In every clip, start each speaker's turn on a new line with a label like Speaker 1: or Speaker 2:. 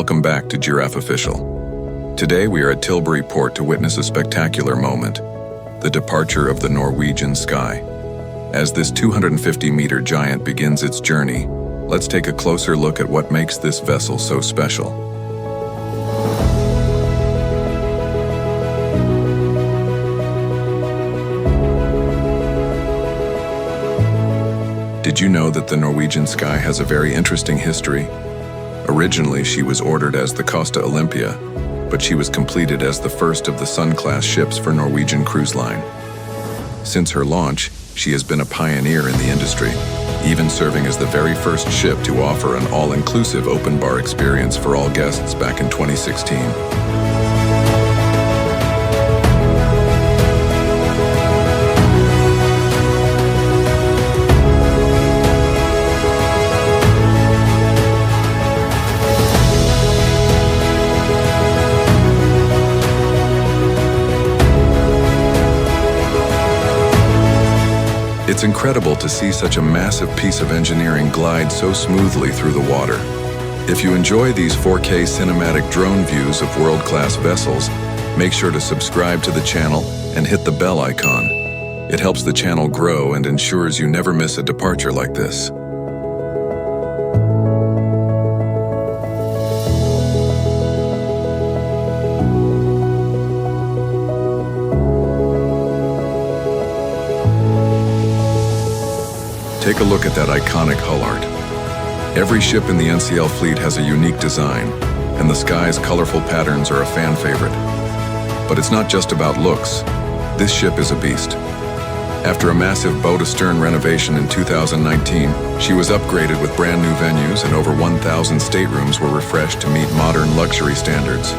Speaker 1: Welcome back to Giraffe Official. Today we are at Tilbury Port to witness a spectacular moment, the departure of the Norwegian Sky. As this 250-meter giant begins its journey, let's take a closer look at what makes this vessel so special. Did you know that the Norwegian Sky has a very interesting history? Originally, she was ordered as the Costa Olympia, but she was completed as the first of the Sun-class ships for Norwegian Cruise Line. Since her launch, she has been a pioneer in the industry, even serving as the very first ship to offer an all-inclusive open bar experience for all guests back in 2016. It's incredible to see such a massive piece of engineering glide so smoothly through the water. If you enjoy these 4K cinematic drone views of world-class vessels, make sure to subscribe to the channel and hit the bell icon. It helps the channel grow and ensures you never miss a departure like this. Take a look at that iconic hull art. Every ship in the NCL fleet has a unique design, and the Sky's colorful patterns are a fan favorite. But it's not just about looks. This ship is a beast. After a massive bow-to-stern renovation in 2019, she was upgraded with brand new venues and over 1,000 staterooms were refreshed to meet modern luxury standards.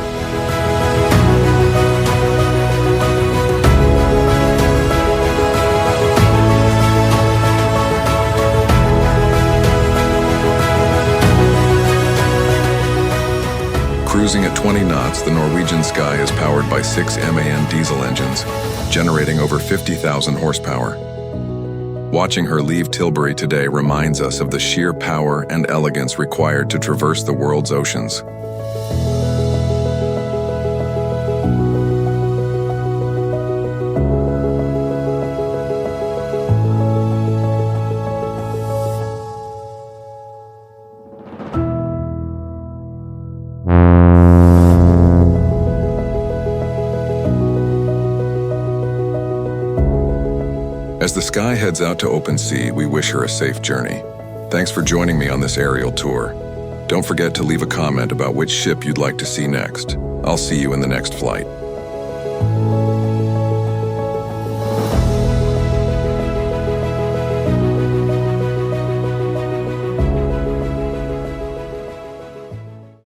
Speaker 1: Cruising at 20 knots, the Norwegian Sky is powered by 6 MAN diesel engines, generating over 50,000 horsepower. Watching her leave Tilbury today reminds us of the sheer power and elegance required to traverse the world's oceans. As the Sky heads out to open sea, we wish her a safe journey. Thanks for joining me on this aerial tour. Don't forget to leave a comment about which ship you'd like to see next. I'll see you in the next flight.